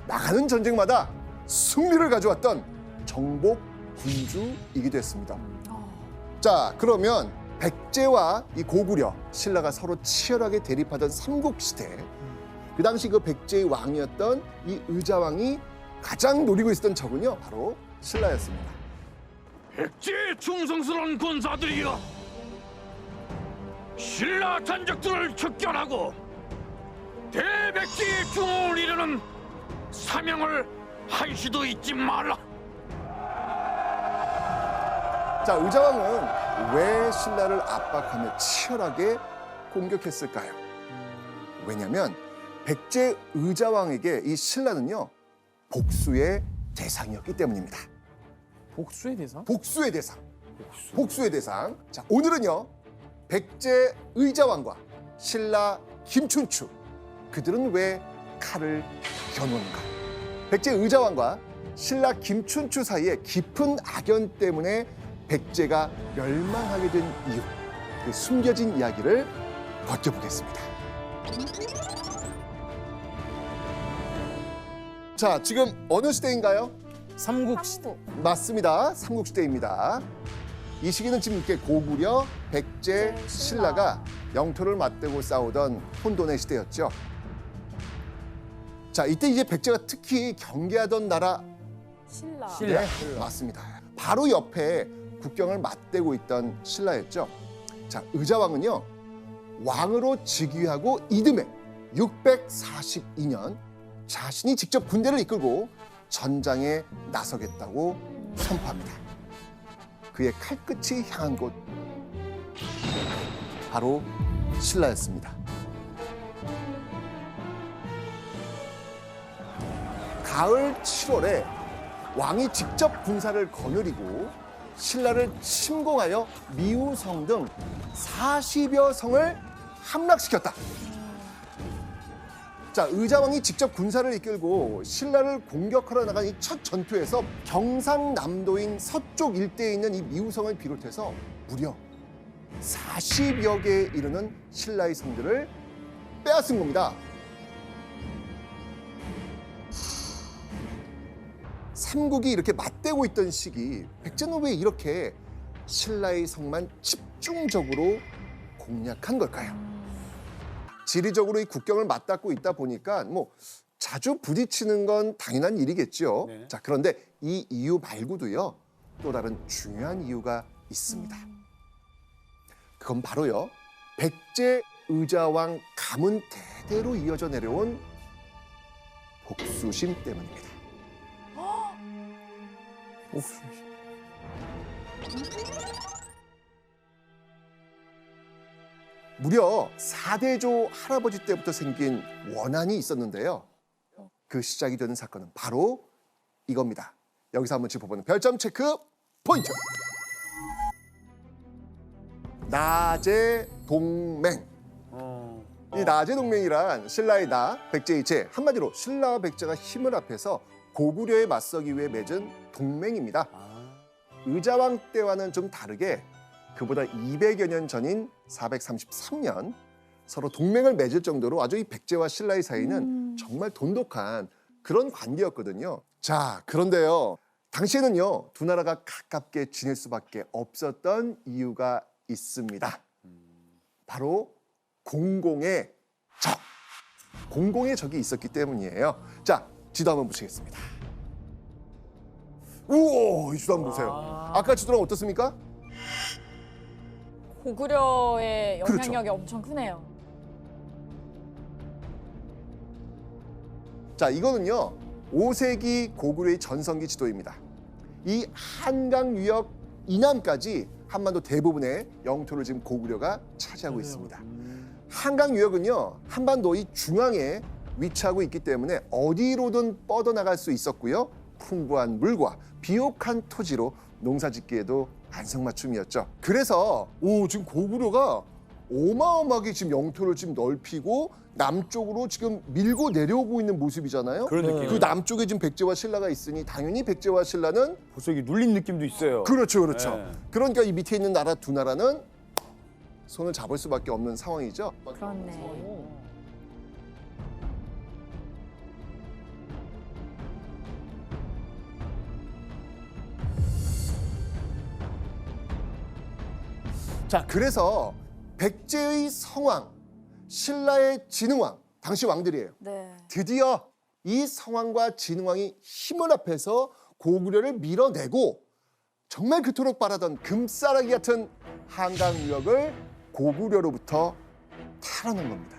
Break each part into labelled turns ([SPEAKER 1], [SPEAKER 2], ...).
[SPEAKER 1] 나가는 전쟁마다 승리를 가져왔던 정복 군주이기도 했습니다. 자, 그러면 백제와 이 고구려, 신라가 서로 치열하게 대립하던 삼국시대, 그 당시 그 백제의 왕이었던 이 의자왕이 가장 노리고 있었던 적은요, 바로 신라였습니다.
[SPEAKER 2] 백제의 충성스러운 군사들이여, 신라 잔적들을 척결하고 대백제의 중흥을 이루는 사명을 한시도 잊지 말라.
[SPEAKER 1] 자, 의자왕은 왜 신라를 압박하며 치열하게 공격했을까요? 왜냐하면 백제 의자왕에게 이 신라는요, 복수의 대상이었기 때문입니다.
[SPEAKER 3] 복수의 대상?
[SPEAKER 1] 복수의 대상. 복수의 대상. 자, 오늘은요, 백제 의자왕과 신라 김춘추, 그들은 왜 칼을 겨누는가? 백제 의자왕과 신라 김춘추 사이에 깊은 악연 때문에 백제가 멸망하게 된 이유, 그 숨겨진 이야기를 벗겨보겠습니다. 자, 지금 어느 시대인가요?
[SPEAKER 3] 삼국시대.
[SPEAKER 1] 맞습니다. 삼국시대입니다. 이 시기는 지금 이렇게 고구려, 백제, 신라가 영토를 맞대고 싸우던 혼돈의 시대였죠. 자, 이때 이제 백제가 특히 경계하던 나라,
[SPEAKER 4] 신라.
[SPEAKER 1] 네, 맞습니다. 바로 옆에 국경을 맞대고 있던 신라였죠. 자, 의자왕은요, 왕으로 즉위하고 이듬해 642년 자신이 직접 군대를 이끌고 전장에 나서겠다고 선포합니다. 그의 칼끝이 향한 곳, 바로 신라였습니다. 가을 7월에 왕이 직접 군사를 거느리고 신라를 침공하여 미우성 등 40여 성을 함락시켰다. 자, 의자왕이 직접 군사를 이끌고 신라를 공격하러 나간 이 첫 전투에서 경상남도인 서쪽 일대에 있는 이 미우성을 비롯해서 무려 40여 개에 이르는 신라의 성들을 빼앗은 겁니다. 삼국이 이렇게 맞대고 있던 시기, 백제는 왜 이렇게 신라의 성만 집중적으로 공략한 걸까요? 지리적으로 이 국경을 맞닿고 있다 보니까 뭐 자주 부딪히는 건 당연한 일이겠죠.
[SPEAKER 3] 네.
[SPEAKER 1] 자, 그런데 이 이유 말고도요, 또 다른 중요한 이유가 있습니다. 그건 바로요, 백제 의자왕 가문 대대로 이어져 내려온 복수심 때문입니다.
[SPEAKER 3] 복수심.
[SPEAKER 1] 무려 4대조 할아버지 때부터 생긴 원한이 있었는데요. 그 시작이 되는 사건은 바로 이겁니다. 여기서 한번 짚어보는 별점 체크 포인트. 나제 동맹. 이 나제 동맹이란 신라의 나, 백제의 제, 한마디로 신라와 백제가 힘을 합해서 고구려에 맞서기 위해 맺은 동맹입니다. 의자왕 때와는 좀 다르게 그보다 200여 년 전인 433년 서로 동맹을 맺을 정도로 아주 이 백제와 신라의 사이는 정말 돈독한 그런 관계였거든요. 자, 그런데요, 당시에는요, 두 나라가 가깝게 지낼 수밖에 없었던 이유가 있습니다. 바로 공공의 적, 공공의 적이 있었기 때문이에요. 자, 지도 한번 보시겠습니다. 우와, 이 지도 한번 보세요. 아까 지도랑 어떻습니까?
[SPEAKER 4] 고구려의 영향력이
[SPEAKER 1] 그렇죠.
[SPEAKER 4] 엄청 크네요.
[SPEAKER 1] 자, 이거는요, 5세기 고구려의 전성기 지도입니다. 이 한강 유역 이남까지 한반도 대부분의 영토를 지금 고구려가 차지하고 있습니다. 한강 유역은요, 한반도 이 중앙에 위치하고 있기 때문에 어디로든 뻗어나갈 수 있었고요. 풍부한 물과 비옥한 토지로 농사짓기에도 안성맞춤이었죠. 그래서 지금 고구려가 어마어마하게 지금 영토를 지금 넓히고 남쪽으로 지금 밀고 내려오고 있는 모습이잖아요.
[SPEAKER 3] 그런 느낌.
[SPEAKER 1] 그 남쪽에 지금 백제와 신라가 있으니 당연히 백제와 신라는
[SPEAKER 3] 벌써 이게 눌린 느낌도 있어요.
[SPEAKER 1] 그렇죠, 그렇죠.
[SPEAKER 3] 네.
[SPEAKER 1] 그러니까 이 밑에 있는 나라 두 나라는 손을 잡을 수밖에 없는 상황이죠.
[SPEAKER 4] 그렇네.
[SPEAKER 3] 자,
[SPEAKER 1] 그래서 백제의 성왕, 신라의 진흥왕, 당시 왕들이에요.
[SPEAKER 4] 네.
[SPEAKER 1] 드디어 이 성왕과 진흥왕이 힘을 합해서 고구려를 밀어내고 정말 그토록 바라던 금싸라기 같은 한강 유역을 고구려로부터 탈환한 겁니다.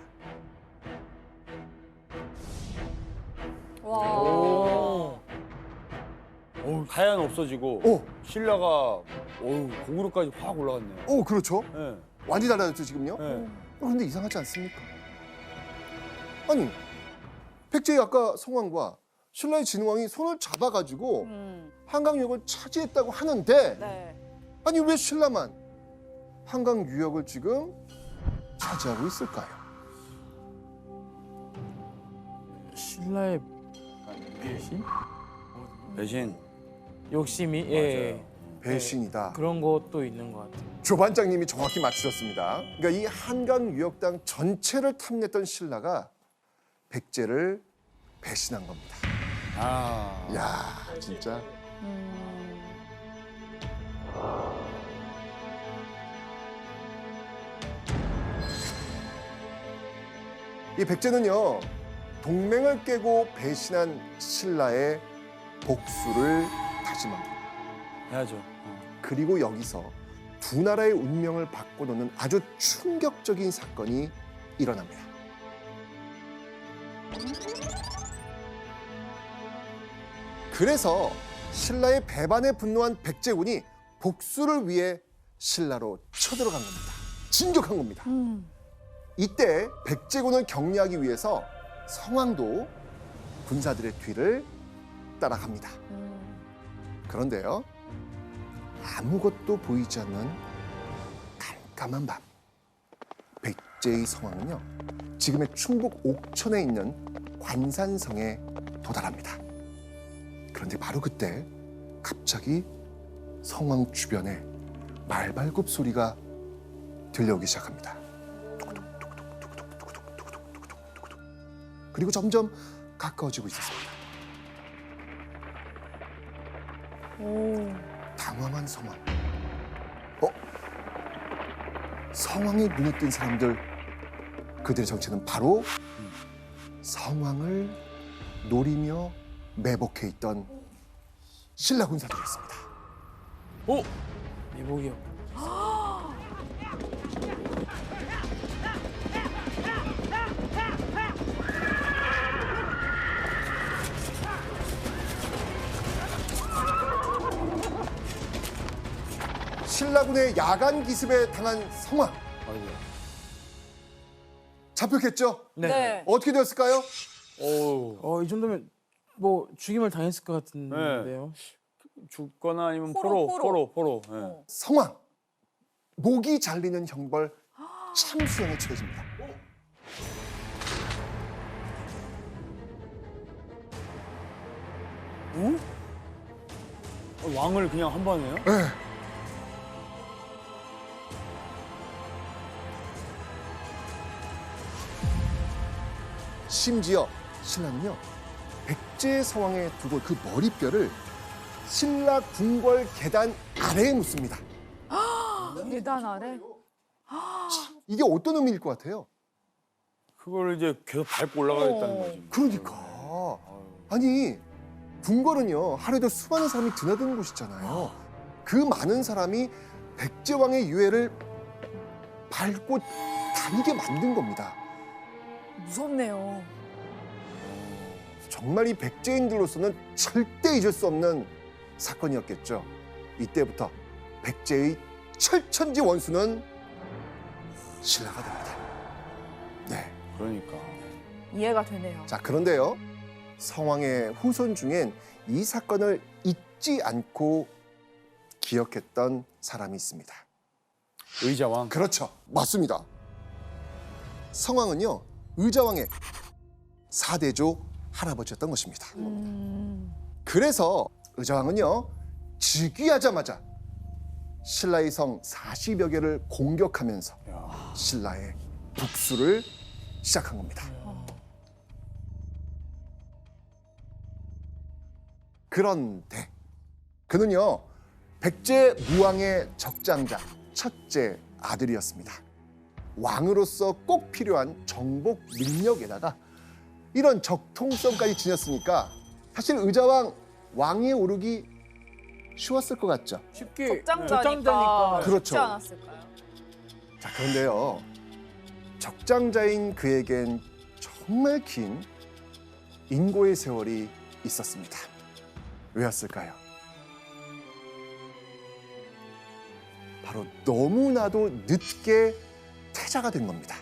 [SPEAKER 4] 와.
[SPEAKER 3] 오.
[SPEAKER 5] 하얀 없어지고
[SPEAKER 1] 오,
[SPEAKER 5] 신라가 고구려까지 확 올라갔네요.
[SPEAKER 1] 오, 그렇죠.
[SPEAKER 5] 네.
[SPEAKER 1] 완전히 달라졌죠, 지금요?
[SPEAKER 5] 네.
[SPEAKER 1] 그런데 이상하지 않습니까? 아니, 백제의 아까 성왕과 신라의 진흥왕이 손을 잡아가지고 한강 유역을 차지했다고 하는데
[SPEAKER 4] 네.
[SPEAKER 1] 아니 왜 신라만 한강 유역을 지금 차지하고 있을까요?
[SPEAKER 3] 신라의 배신?
[SPEAKER 5] 배신.
[SPEAKER 3] 욕심이 예.
[SPEAKER 1] 배신이다.
[SPEAKER 3] 그런 것도 있는 것 같아요.
[SPEAKER 1] 조반장님이 정확히 맞추셨습니다. 그러니까 이 한강 유역 땅 전체를 탐냈던 신라가 백제를 배신한 겁니다.
[SPEAKER 5] 아.
[SPEAKER 1] 야, 진짜. 이 백제는요, 동맹을 깨고 배신한 신라의 복수를 다짐합니다.
[SPEAKER 5] 해야죠.
[SPEAKER 1] 그리고 여기서 두 나라의 운명을 바꿔놓는 아주 충격적인 사건이 일어납니다. 그래서 신라의 배반에 분노한 백제군이 복수를 위해 신라로 쳐들어간 겁니다. 진격한 겁니다. 이때 백제군을 격리하기 위해서 성왕도 군사들의 뒤를 따라갑니다. 그런데요, 아무것도 보이지 않는 깜깜한 밤, 백제의 성왕은요, 지금의 충북 옥천에 있는 관산성에 도달합니다. 그런데 바로 그때 갑자기 성왕 주변에 말발굽 소리가 들려오기 시작합니다. 그리고 점점 가까워지고 있었습니다. 당황한 성왕. 성왕의 눈에 띈 사람들, 그들의 정체는 바로 성왕을 노리며 매복해 있던 신라 군사들이었습니다.
[SPEAKER 3] 오! 내복이요.
[SPEAKER 1] 신라군의 야간 기습에 당한 성왕. 잡혔겠죠?
[SPEAKER 4] 네.
[SPEAKER 1] 어떻게 되었을까요?
[SPEAKER 3] 이 정도면 뭐 죽임을 당했을 것 같은데요.
[SPEAKER 5] 죽거나 아니면
[SPEAKER 4] 포로.
[SPEAKER 5] 포로. 네.
[SPEAKER 1] 성왕. 목이 잘리는 형벌 참수형에 처해집니다.
[SPEAKER 5] 왕을 그냥 한 번에요?
[SPEAKER 1] 네. 심지어 신라는요, 백제 성왕에 두고 그 머리뼈를 신라 궁궐 계단 아래에 묻습니다.
[SPEAKER 4] 계단 아래?
[SPEAKER 1] 이게 어떤 의미일 것 같아요?
[SPEAKER 5] 그걸 이제 계속 밟고 올라가겠다는 거지.
[SPEAKER 1] 그러니까 아니, 궁궐은요 하루에도 수많은 사람이 드나드는 곳이잖아요. 그 많은 사람이 백제왕의 유해를 밟고 다니게 만든 겁니다.
[SPEAKER 4] 무섭네요.
[SPEAKER 1] 정말 이 백제인들로서는 절대 잊을 수 없는 사건이었겠죠. 이때부터 백제의 철천지 원수는 신라가 됩니다. 네.
[SPEAKER 5] 그러니까.
[SPEAKER 4] 이해가 되네요.
[SPEAKER 1] 자, 그런데요, 성왕의 후손 중엔 이 사건을 잊지 않고 기억했던 사람이 있습니다.
[SPEAKER 5] 의자왕.
[SPEAKER 1] 그렇죠. 맞습니다. 성왕은요, 의자왕의 4대조 할아버지였던 것입니다. 그래서 의자왕은요, 즉위하자마자 신라의 성 40여 개를 공격하면서 신라의 북수를 시작한 겁니다. 그런데 그는요, 백제 무왕의 적장자 첫째 아들이었습니다. 왕으로서 꼭 필요한 정복 능력에다가 이런 적통성까지 지녔으니까 사실 의자왕 왕위에 오르기 쉬웠을 것 같죠.
[SPEAKER 3] 쉽게
[SPEAKER 4] 적장자니까
[SPEAKER 1] 그렇죠.
[SPEAKER 4] 쉽지 않았을까요?
[SPEAKER 1] 자, 그런데요. 적장자인 그에겐 정말 긴 인고의 세월이 있었습니다. 왜였을까요? 바로 너무나도 늦게 태자가 된 겁니다.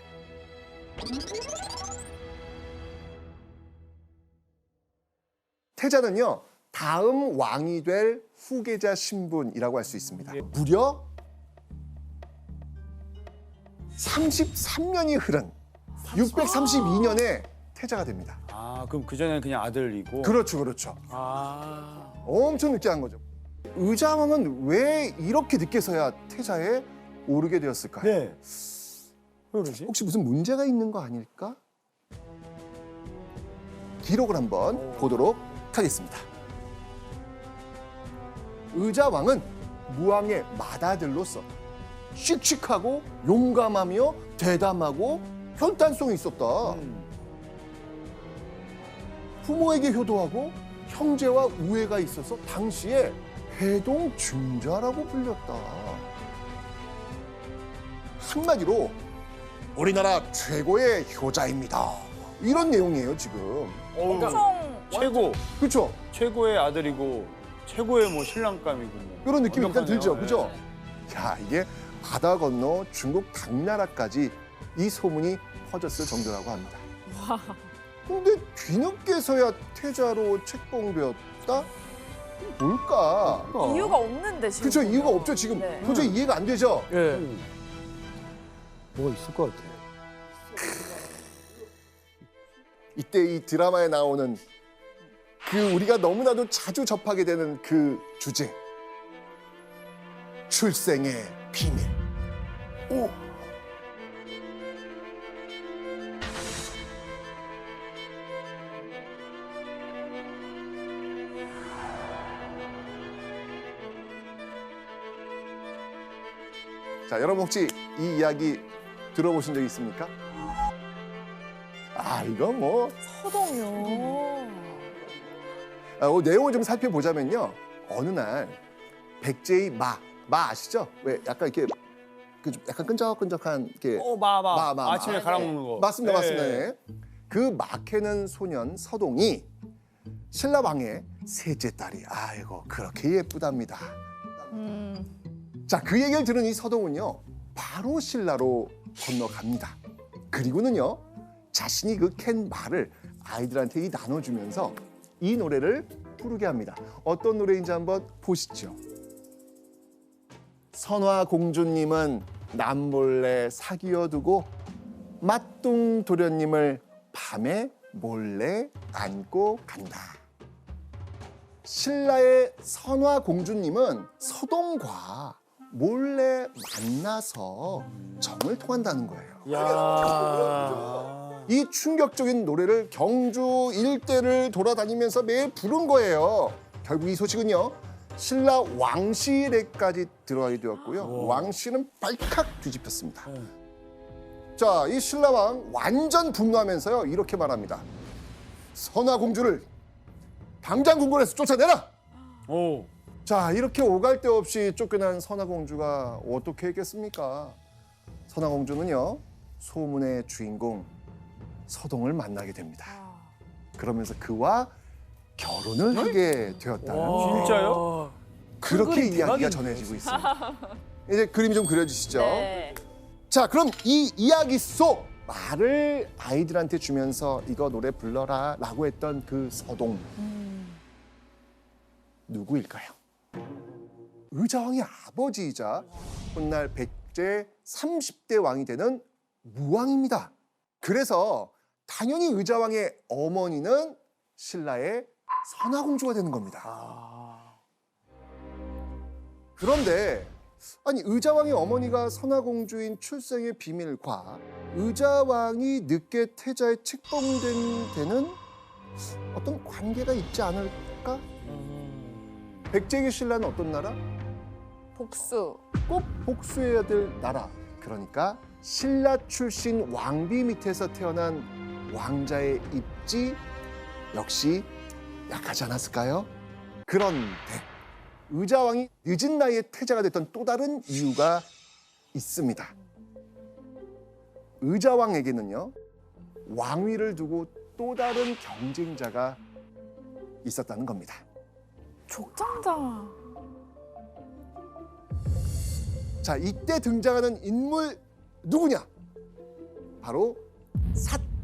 [SPEAKER 1] 태자는요, 다음 왕이 될 후계자 신분이라고 할 수 있습니다. 무려 33년이 흐른 632년에 태자가 됩니다.
[SPEAKER 5] 아, 그럼 그전에는 그냥 아들이고.
[SPEAKER 1] 그렇죠, 그렇죠.
[SPEAKER 3] 아.
[SPEAKER 1] 엄청 늦게 한 거죠. 의자왕은 왜 이렇게 늦게서야 태자에 오르게 되었을까요?
[SPEAKER 5] 네. 왜 그러지?
[SPEAKER 1] 혹시 무슨 문제가 있는 거 아닐까? 기록을 한번 보도록 하겠습니다. 의자왕은 무왕의 맏아들로서 씩씩하고 용감하며 대담하고 혈단성이 있었다. 부모에게 효도하고 형제와 우애가 있어서 당시에 해동증자라고 불렸다. 한마디로 우리나라 최고의 효자입니다. 이런 내용이에요, 지금.
[SPEAKER 4] 엄청
[SPEAKER 1] 최고. 그렇죠?
[SPEAKER 5] 최고의 아들이고 최고의 뭐 신랑감이고 뭐.
[SPEAKER 1] 이런 느낌이 일단
[SPEAKER 5] 완벽하네요.
[SPEAKER 1] 들죠, 그죠?
[SPEAKER 5] 네.
[SPEAKER 1] 야, 이게 바다 건너 중국 당나라까지 이 소문이 퍼졌을 정도라고 합니다. 근데 뒤늦게서야 태자로 책봉되었다? 뭘까?
[SPEAKER 4] 이유가 없는데 지금.
[SPEAKER 1] 그렇죠, 이유가 없죠, 지금.
[SPEAKER 4] 네.
[SPEAKER 1] 도저히 이해가 안 되죠?
[SPEAKER 3] 예.
[SPEAKER 6] 뭐가 있을 것 같아.
[SPEAKER 1] 이때 이 드라마에 나오는 그 우리가 너무나도 자주 접하게 되는 그 주제. 출생의 비밀. 오! 자, 여러분 혹시 이 이야기 들어보신 적 있습니까? 아, 이거 뭐
[SPEAKER 4] 서동요.
[SPEAKER 1] 내용을 좀 살펴보자면요. 어느 날 백제의 마 아시죠? 왜 약간 이렇게 약간 끈적끈적한 이렇게 마.
[SPEAKER 5] 아침에 갈아 먹는 거.
[SPEAKER 1] 맞습니다,
[SPEAKER 5] 네.
[SPEAKER 1] 맞습니다. 네. 그 마캐는 소년 서동이 신라 왕의 셋째 딸이 아이고 그렇게 예쁘답니다. 자, 그 얘기를 들은 이 서동은요 바로 신라로 건너갑니다. 그리고는요 자신이 그 캔 말을 아이들한테 나눠주면서 이 노래를 부르게 합니다. 어떤 노래인지 한번 보시죠. 선화 공주님은 남몰래 사귀어두고 맞둥 도련님을 밤에 몰래 안고 간다. 신라의 선화 공주님은 서동과 몰래 만나서 정을 통한다는 거예요.
[SPEAKER 5] 야.
[SPEAKER 1] 이 충격적인 노래를 경주 일대를 돌아다니면서 매일 부른 거예요. 결국 이 소식은요. 신라 왕실에까지 들어가게 되었고요. 왕실은 발칵 뒤집혔습니다. 자, 이 신라왕 완전 분노하면서요. 이렇게 말합니다. 선화 공주를 당장 궁궐에서 쫓아내라!
[SPEAKER 5] 오.
[SPEAKER 1] 자, 이렇게 오갈 데 없이 쫓겨난 선화 공주가 어떻게 했겠습니까? 선화 공주는요. 소문의 주인공 서동을 만나게 됩니다. 그러면서 그와 결혼을 하게 되었다는
[SPEAKER 5] 진짜요?
[SPEAKER 1] 그렇게
[SPEAKER 3] 그림
[SPEAKER 1] 이야기가
[SPEAKER 3] 대박이네요,
[SPEAKER 1] 전해지고 있습니다. 이제 그림이 좀 그려지시죠?
[SPEAKER 4] 네.
[SPEAKER 1] 자, 그럼 이 이야기 속 말을 아이들한테 주면서 이거 노래 불러라 라고 했던 그 서동 누구일까요? 의자왕의 아버지이자 훗날 백제 30대 왕이 되는 무왕입니다. 그래서 당연히 의자왕의 어머니는 신라의 선화공주가 되는 겁니다. 그런데 아니 의자왕의 어머니가 선화공주인 출생의 비밀과 의자왕이 늦게 태자에 책봉된 데는 어떤 관계가 있지 않을까? 백제의 신라는 어떤 나라?
[SPEAKER 4] 복수.
[SPEAKER 1] 꼭 복수해야 될 나라. 그러니까 신라 출신 왕비 밑에서 태어난 왕자의 입지 역시 약하지 않았을까요? 그런데 의자왕이 늦은 나이에 태자가 됐던 또 다른 이유가 있습니다. 의자왕에게는요, 왕위를 두고 또 다른 경쟁자가 있었다는 겁니다.
[SPEAKER 4] 족장자.
[SPEAKER 1] 자, 이때 등장하는 인물 누구냐? 바로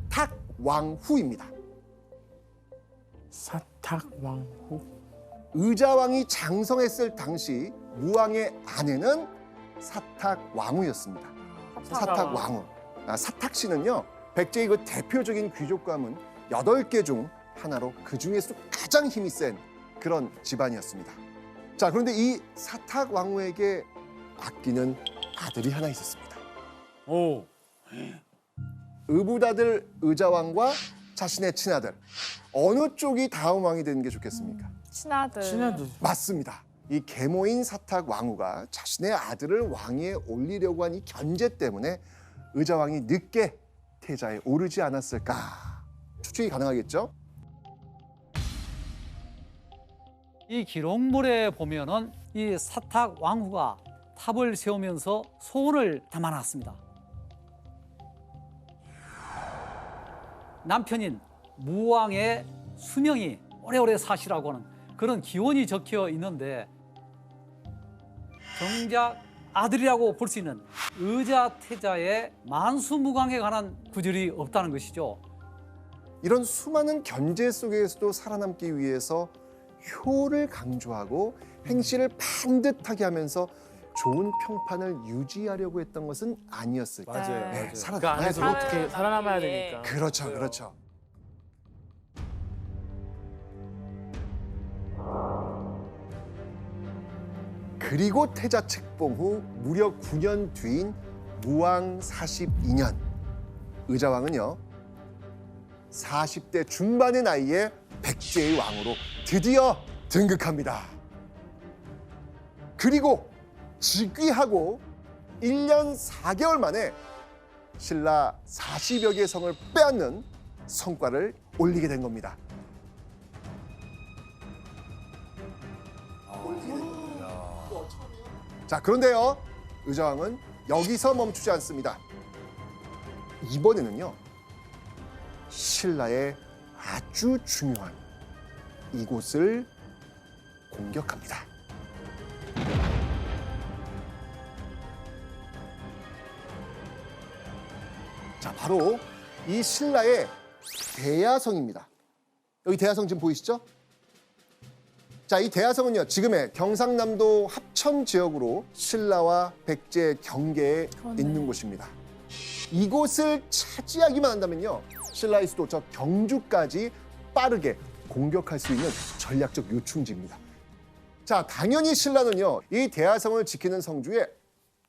[SPEAKER 1] 사탁왕후입니다.
[SPEAKER 3] 사탁왕후.
[SPEAKER 1] 의자왕이 장성했을 당시 무왕의 아내는 사탁왕후였습니다. 사탁왕후. 사탁씨는요, 백제의 그 대표적인 귀족 가문 8개 중 하나로 그 중에서도 가장 힘이 센 그런 집안이었습니다. 자, 그런데 이 사탁왕후에게 아끼는 아들이 하나 있었습니다.
[SPEAKER 5] 오.
[SPEAKER 1] 의붓아들 의자왕과 자신의 친아들, 어느 쪽이 다음 왕이 되는 게 좋겠습니까?
[SPEAKER 4] 친아들.
[SPEAKER 3] 친아들.
[SPEAKER 1] 맞습니다. 이 계모인 사탁왕후가 자신의 아들을 왕위에 올리려고 한 이 견제 때문에 의자왕이 늦게 태자에 오르지 않았을까 추측이 가능하겠죠?
[SPEAKER 7] 이 기록물에 보면은 이 사탁 왕후가 탑을 세우면서 소원을 담아놨습니다. 남편인 무왕의 수명이 오래오래 사시라고 하는 그런 기원이 적혀 있는데, 정작 아들이라고 볼 수 있는 의자태자의 만수무강에 관한 구절이 없다는 것이죠.
[SPEAKER 1] 이런 수많은 견제 속에서도 살아남기 위해서 효를 강조하고 행실을 반듯하게 하면서 좋은 평판을 유지하려고 했던 것은 아니었을까.
[SPEAKER 5] 맞아요.
[SPEAKER 1] 네,
[SPEAKER 5] 맞아요.
[SPEAKER 3] 그
[SPEAKER 1] 살아남아야
[SPEAKER 3] 안에서
[SPEAKER 1] 되니까.
[SPEAKER 3] 어떻게 살아남아야 되니까.
[SPEAKER 1] 그렇죠, 그렇죠. 그리고 태자 책봉 후 무려 9년 뒤인 무왕 42년, 의자왕은요 40대 중반의 나이에 백제의 왕으로 드디어 등극합니다. 그리고 즉위하고 1년 4개월 만에 신라 40여 개의 성을 빼앗는 성과를 올리게 된 겁니다. 자, 그런데요, 의자왕은 여기서 멈추지 않습니다. 이번에는요, 신라의 아주 중요한 이곳을 공격합니다. 자, 바로 이 신라의 대야성입니다. 여기 대야성 지금 보이시죠? 자, 이 대야성은요, 지금의 경상남도 합천 지역으로 신라와 백제 경계에 있는 곳입니다. 이곳을 차지하기만 한다면요, 신라의 수도 저 경주까지 빠르게 공격할 수 있는 전략적 요충지입니다. 자, 당연히 신라는요, 이 대야성을 지키는 성주에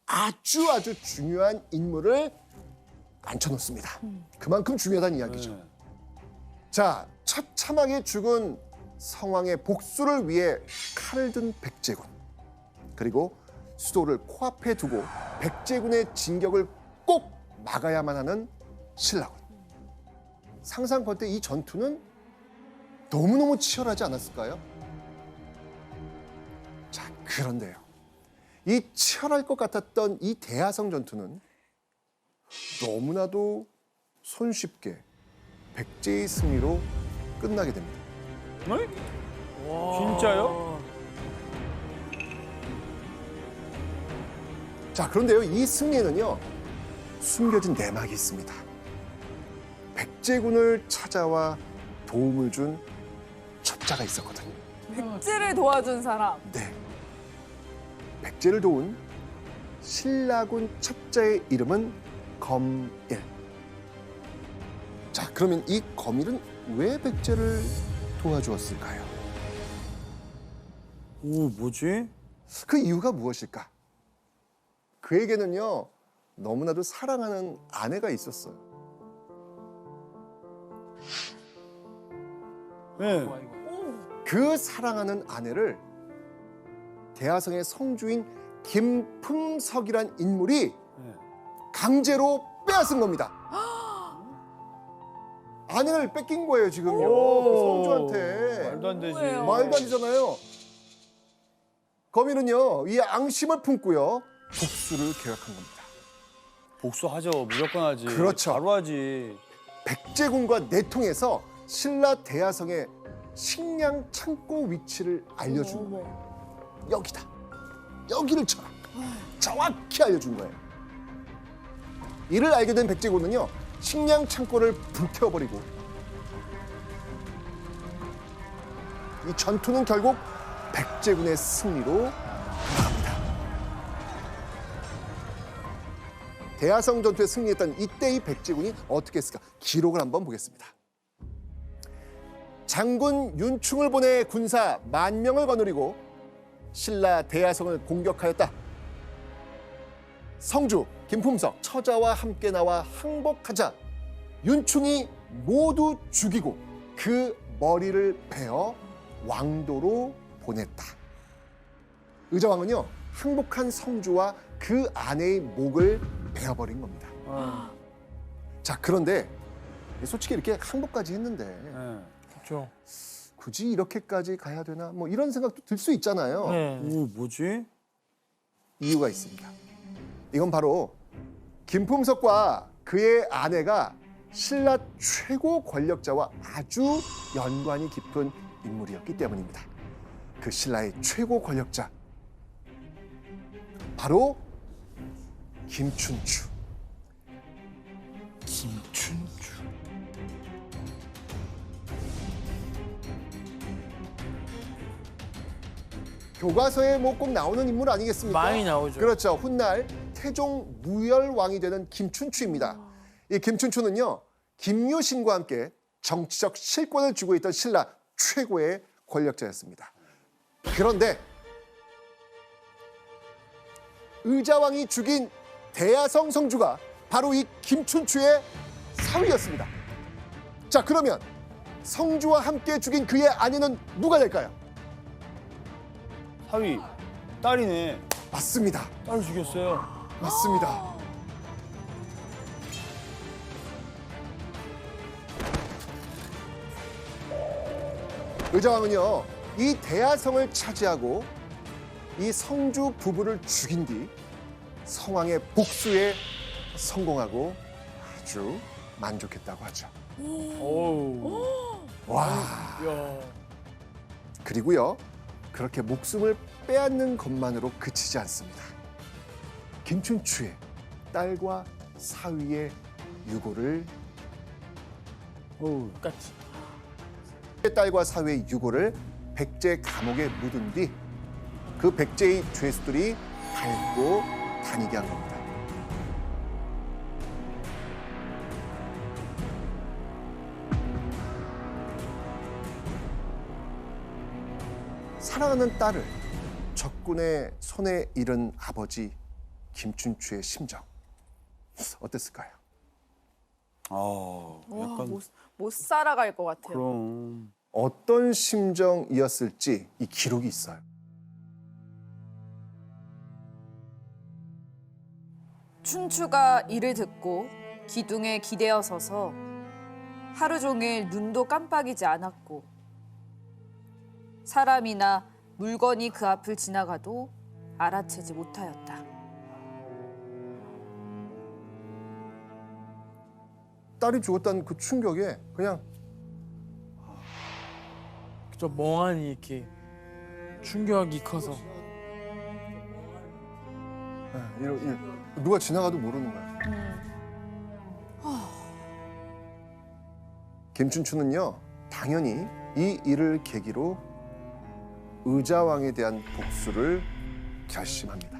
[SPEAKER 1] 아주 중요한 인물을 앉혀놓습니다. 그만큼 중요하다는 이야기죠. 자, 처참하게 죽은 성왕의 복수를 위해 칼을 든 백제군, 그리고 수도를 코앞에 두고 백제군의 진격을 꼭 막아야만 하는 신라군. 상상컨대 이 전투는 너무너무 치열하지 않았을까요? 자, 그런데요, 이 치열할 것 같았던 이 대야성 전투는 너무나도 손쉽게 백제의 승리로 끝나게 됩니다.
[SPEAKER 5] 진짜요?
[SPEAKER 1] 자, 그런데요, 이 승리에는요, 숨겨진 내막이 있습니다. 백제군을 찾아와 도움을 준 첩자가 있었거든요.
[SPEAKER 4] 백제를 도와준 사람.
[SPEAKER 1] 네. 백제를 도운 신라군 첩자의 이름은 검일. 자, 그러면 이 검일은 왜 백제를 도와주었을까요?
[SPEAKER 5] 오, 뭐지?
[SPEAKER 1] 그 이유가 무엇일까? 그에게는요, 너무나도 사랑하는 아내가 있었어요.
[SPEAKER 5] 네.
[SPEAKER 1] 그 사랑하는 아내를 대하성의 성주인 김품석이란 인물이 강제로 빼앗은 겁니다. 아내를 뺏긴 거예요, 지금요. 그 성주한테.
[SPEAKER 5] 말도 안 되지.
[SPEAKER 4] 뭐예요?
[SPEAKER 1] 말도 안 되잖아요. 거미는요, 이 앙심을 품고요, 복수를 계획한 겁니다.
[SPEAKER 5] 복수하죠. 무조건 하지.
[SPEAKER 1] 그렇죠.
[SPEAKER 5] 바로 하지.
[SPEAKER 1] 백제군과 내통해서 신라 대야성의 식량 창고 위치를 알려준 거예요. 여기다. 여기를 쳐라. 정확히 알려준 거예요. 이를 알게 된 백제군은요, 식량 창고를 불태워버리고 이 전투는 결국 백제군의 승리로 돌아갑니다. 대야성 전투에 승리했던 이때의 백제군이 어떻게 했을까? 기록을 한번 보겠습니다. 장군 윤충을 보내 군사 10,000명을 거느리고 신라 대야성을 공격하였다. 성주, 김품석, 처자와 함께 나와 항복하자 윤충이 모두 죽이고 그 머리를 베어 왕도로 보냈다. 의자왕은요, 항복한 성주와 그 아내의 목을 베어버린 겁니다. 자, 그런데 솔직히 이렇게 항복까지 했는데
[SPEAKER 5] 네.
[SPEAKER 3] 그렇죠.
[SPEAKER 1] 굳이 이렇게까지 가야 되나? 뭐 이런 생각도 들 수 있잖아요.
[SPEAKER 3] 네.
[SPEAKER 5] 오, 뭐지?
[SPEAKER 1] 이유가 있습니다. 이건 바로 김품석과 그의 아내가 신라 최고 권력자와 아주 연관이 깊은 인물이었기 때문입니다. 그 신라의 최고 권력자, 바로 김춘추. 김춘추. 교과서에 뭐 꼭 나오는 인물 아니겠습니까?
[SPEAKER 3] 많이 나오죠.
[SPEAKER 1] 그렇죠. 훗날 태종 무열왕이 되는 김춘추입니다. 이 김춘추는요, 김유신과 함께 정치적 실권을 쥐고 있던 신라 최고의 권력자였습니다. 그런데 의자왕이 죽인 대야성 성주가 바로 이 김춘추의 사위였습니다. 자, 그러면 성주와 함께 죽인 그의 아내는 누가 될까요?
[SPEAKER 5] 사위. 딸이네.
[SPEAKER 1] 맞습니다.
[SPEAKER 5] 딸 죽였어요.
[SPEAKER 1] 맞습니다. 의자왕은요, 이 대야성을 차지하고 이 성주 부부를 죽인 뒤 성왕의 복수에 성공하고 아주 만족했다고 하죠.
[SPEAKER 5] 어우.
[SPEAKER 1] 와.
[SPEAKER 5] 야.
[SPEAKER 1] 그리고요, 그렇게 목숨을 빼앗는 것만으로 그치지 않습니다. 김춘추의 딸과 사위의 유고를
[SPEAKER 3] 같이.
[SPEAKER 1] 딸과 사위의 유고를 백제 감옥에 묻은 뒤 그 백제의 죄수들이 밟고 다니게 한 겁니다. 사랑하는 딸을 적군의 손에 잃은 아버지 김춘추의 심정 어땠을까요?
[SPEAKER 5] 아,
[SPEAKER 4] 와,
[SPEAKER 5] 약간
[SPEAKER 4] 못 살아갈 것 같아요.
[SPEAKER 5] 그럼.
[SPEAKER 1] 어떤 심정이었을지 이 기록이 있어요.
[SPEAKER 4] 춘추가 이를 듣고 기둥에 기대어 서서 하루 종일 눈도 깜빡이지 않았고 사람이나 물건이 그 앞을 지나가도 알아채지 못하였다.
[SPEAKER 1] 딸이 죽었다는 그 충격에 그냥
[SPEAKER 3] 저 멍하니 이렇게 충격이 커서.
[SPEAKER 1] 누가 지나가도 모르는 거야. 김춘추는요, 당연히 이 일을 계기로 의자왕에 대한 복수를 결심합니다.